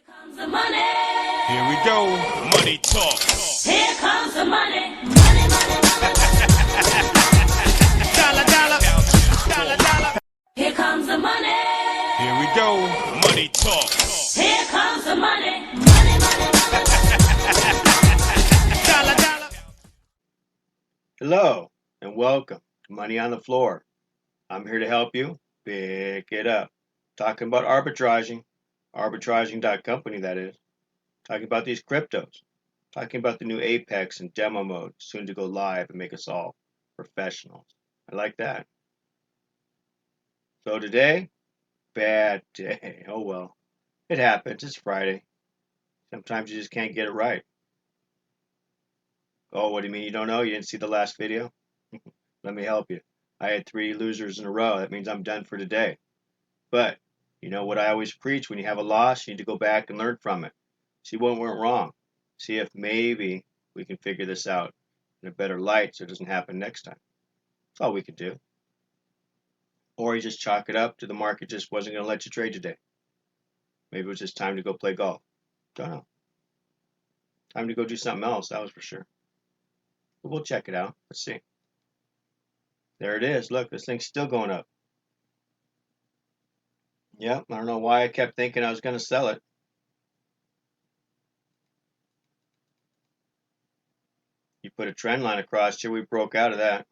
Comes the money. Here we go. Money talk. Here comes the money. Money, money, money. Dollar, dollar. Dollar, dollar. Here comes the money. Here we go. Money talk. Here comes the money. Money, money, money. Dollar, dollar. Hello and welcome to Money on the Floor. I'm here to help you pick it up. Talking about arbitraging.company that is. Talking about these cryptos. Talking about the new Apex and demo mode soon to go live and make us all professionals. I like that. So today, bad day. Oh well. It happens. It's Friday. Sometimes you just can't get it right. Oh, what do you mean you don't know? You didn't see the last video? Let me help you. I had 3 losers in a row. That means I'm done for today. But you know what I always preach, when you have a loss, you need to go back and learn from it. See what went wrong. See if maybe we can figure this out in a better light so it doesn't happen next time. That's all we could do. Or you just chalk it up to the market just wasn't going to let you trade today. Maybe it was just time to go play golf. Don't know. Time to go do something else, that was for sure. But we'll check it out. Let's see. There it is. Look, this thing's still going up. Yep, I don't know why I kept thinking I was going to sell it. You put a trend line across here, we broke out of that.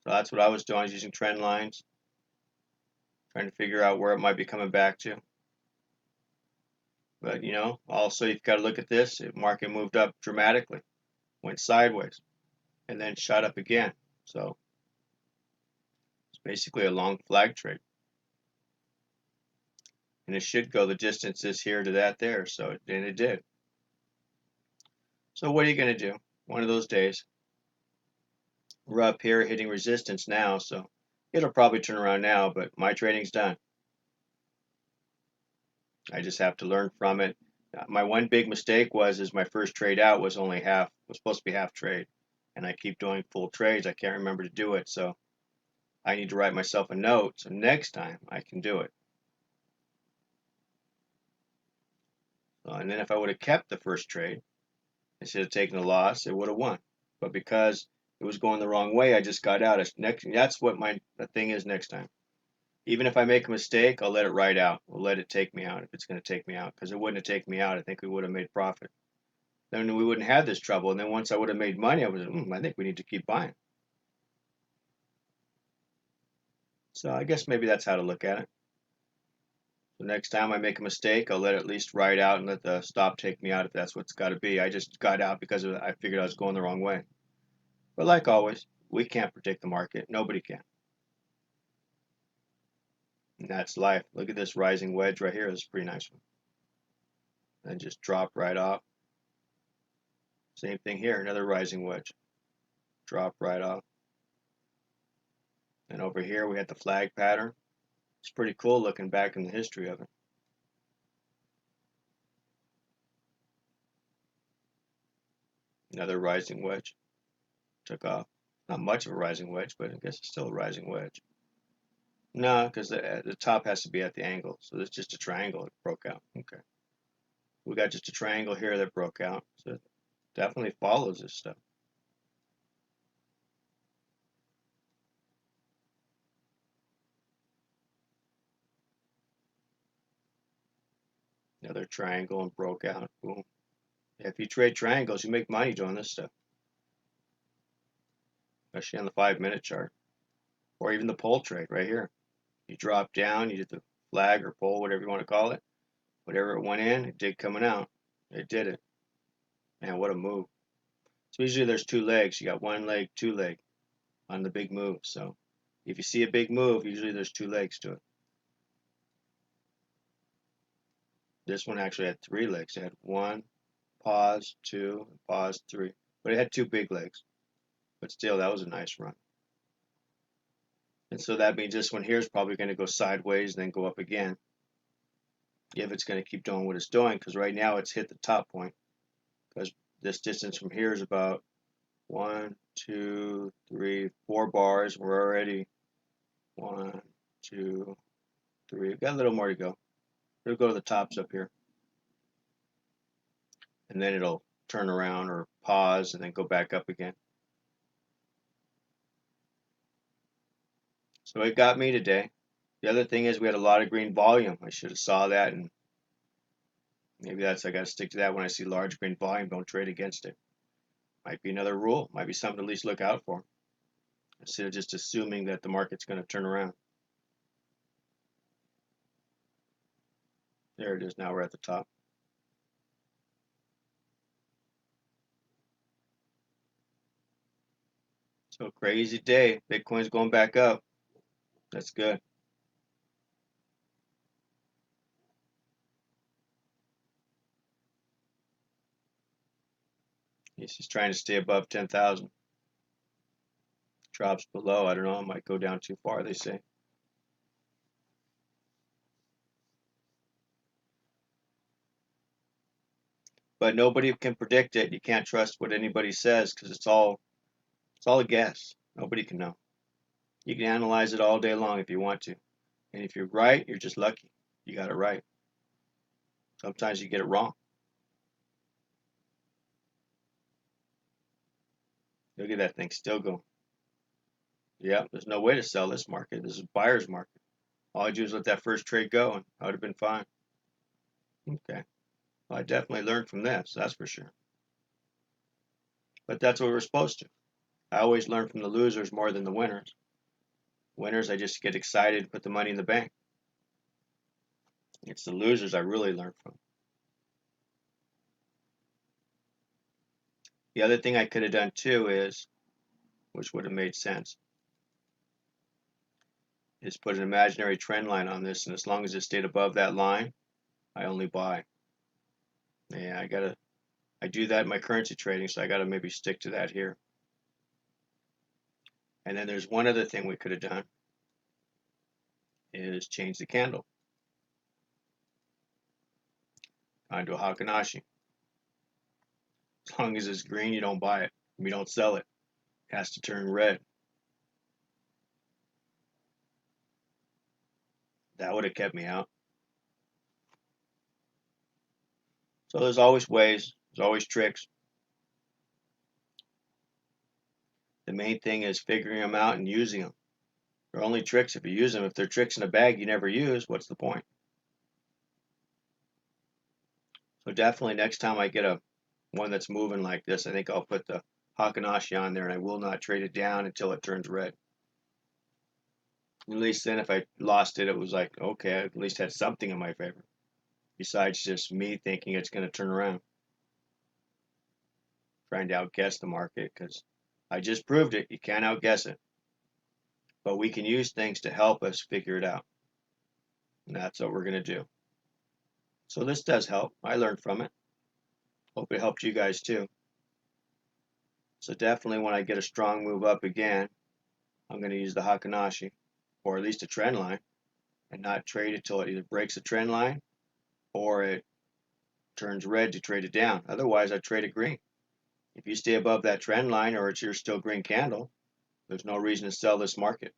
So that's what I was doing. I was using trend lines, trying to figure out where it might be coming back to. But you know, also you've got to look at this. The market moved up dramatically, went sideways, and then shot up again. So it's basically a long flag trade. And it should go the distances here to that there. So and it did. So what are you going to do? One of those days. We're up here hitting resistance now, so it'll probably turn around now, but my trading's done. I just have to learn from it. My one big mistake is my first trade out was only half, was supposed to be half trade, and I keep doing full trades. I can't remember to do it, so I need to write myself a note so next time I can do it. And then if I would have kept the first trade instead of taking a loss, it would have won. But because it was going the wrong way, I just got out. That's what the thing is next time. Even if I make a mistake, I'll let it ride out. We'll let it take me out if it's going to take me out. Because it wouldn't have taken me out. I think we would have made profit. Then we wouldn't have this trouble. And then once I would have made money, I think we need to keep buying. So I guess maybe that's how to look at it. So next time I make a mistake, I'll let it at least ride out and let the stop take me out if that's what's got to be. I just got out because I figured I was going the wrong way. But like always, we can't predict the market. Nobody can. And that's life. Look at this rising wedge right here. This is a pretty nice one. And just drop right off. Same thing here, another rising wedge. Drop right off. And over here we had the flag pattern. It's pretty cool looking back in the history of it. Another rising wedge. Took off. Not much of a rising wedge, but I guess it's still a rising wedge. No, because the top has to be at the angle. So it's just a triangle that broke out. Okay. We got just a triangle here that broke out. So it definitely follows this stuff. Another triangle and broke out. Boom. If you trade triangles, you make money doing this stuff. Especially on the 5-minute chart. Or even the pole trade right here. You drop down, you did the flag or pole, whatever you want to call it. Whatever it went in, it did coming out. It did it. Man, what a move. So usually there's 2 legs. You got 1 leg, 2 leg on the big move. So if you see a big move, usually there's 2 legs to it. This one actually had 3 legs. It had 1, pause, 2, pause, 3. But it had 2 big legs. But still, that was a nice run. And so that means this one here is probably going to go sideways and then go up again. If it's going to keep doing what it's doing, because right now it's hit the top point. Because this distance from here is about 1, 2, 3, 4 bars. We're already 1, 2, 3. We've got a little more to go. It'll go to the tops up here. And then it'll turn around or pause and then go back up again. So it got me today. The other thing is we had a lot of green volume. I should have saw that, and maybe I got to stick to that. When I see large green volume, don't trade against it. Might be another rule. Might be something to at least look out for, instead of just assuming that the market's going to turn around. There it is. Now we're at the top. So crazy day. Bitcoin's going back up. That's good. He's just trying to stay above 10,000. Drops below, I don't know, it might go down too far, they say. But nobody can predict it. You can't trust what anybody says because it's all a guess. Nobody can know. You can analyze it all day long if you want to. And if you're right, you're just lucky. You got it right. Sometimes you get it wrong. Look at that thing still going. Yeah, there's no way to sell this market. This is a buyer's market. All I do is let that first trade go and I would have been fine. Okay. Well, I definitely learned from this, that's for sure. But that's what we're supposed to. I always learn from the losers more than the winners. Winners, I just get excited and put the money in the bank. It's the losers I really learn from. The other thing I could have done too is, which would have made sense, is put an imaginary trend line on this, and as long as it stayed above that line, I only buy. Yeah, I do that in my currency trading, so I gotta maybe stick to that here. And then there's one other thing we could have done, is change the candle onto a Hakanashi. As long as it's green, you don't buy it. We don't sell it. It has to turn red. That would have kept me out. So there's always ways, there's always tricks. The main thing is figuring them out and using them. They're only tricks if you use them. If they're tricks in a bag you never use, what's the point? So definitely next time I get one that's moving like this, I think I'll put the Hakanashi on there, and I will not trade it down until it turns red. At least then if I lost it, it was like, okay, I at least had something in my favor, besides just me thinking it's going to turn around. Trying to outguess the market, because I just proved it. You can't outguess it. But we can use things to help us figure it out. And that's what we're going to do. So this does help. I learned from it. Hope it helped you guys too. So definitely when I get a strong move up again, I'm going to use the Hakanashi, or at least a trend line, and not trade it till it either breaks the trend line or it turns red to trade it down. Otherwise, I trade it green. If you stay above that trend line or it's your still green candle, there's no reason to sell this market.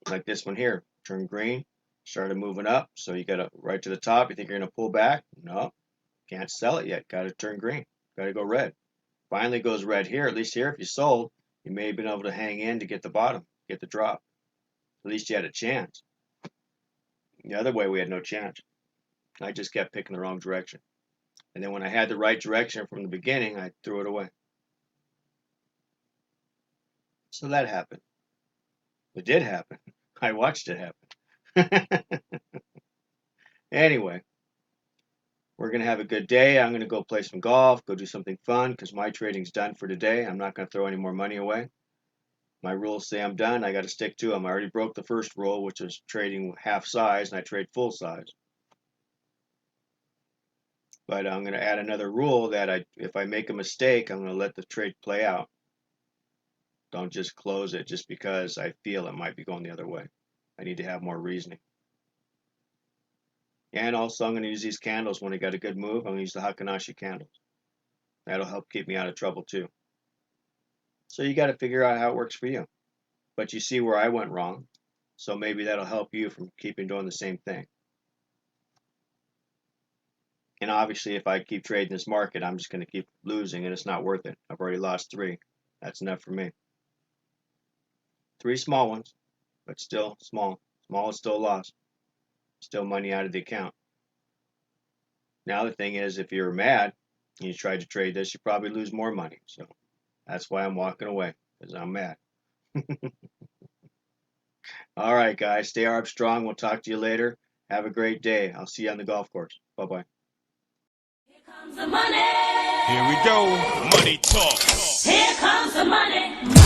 Like this one here, turned green, started moving up, so you got to right to the top. You think you're going to pull back? No, can't sell it yet. Got to turn green. Got to go red. Finally goes red here. At least here, if you sold, you may have been able to hang in to get the bottom, get the drop. At least you had a chance. The other way, we had no chance. I just kept picking the wrong direction. And then when I had the right direction from the beginning, I threw it away. So that happened. It did happen. I watched it happen. Anyway, we're going to have a good day. I'm going to go play some golf, go do something fun, because my trading's done for today. I'm not going to throw any more money away. My rules say I'm done. I got to stick to them. I already broke the first rule, which is trading half size, and I trade full size. But I'm going to add another rule that if I make a mistake, I'm going to let the trade play out. Don't just close it just because I feel it might be going the other way. I need to have more reasoning. And also, I'm going to use these candles when I got a good move. I'm going to use the Hakanashi candles. That'll help keep me out of trouble too. So you got to figure out how it works for you. But you see where I went wrong. So maybe that'll help you from keeping doing the same thing. And obviously, if I keep trading this market, I'm just going to keep losing, and it's not worth it. I've already lost 3. That's enough for me. 3 small ones, but still small. Small is still a loss. Still money out of the account. Now the thing is, if you're mad and you try to trade this, you probably lose more money. So that's why I'm walking away, because I'm mad. All right, guys, stay Armstrong. We'll talk to you later. Have a great day. I'll see you on the golf course. Bye-bye. Here comes the money. Here we go. Money talk. Here comes the money.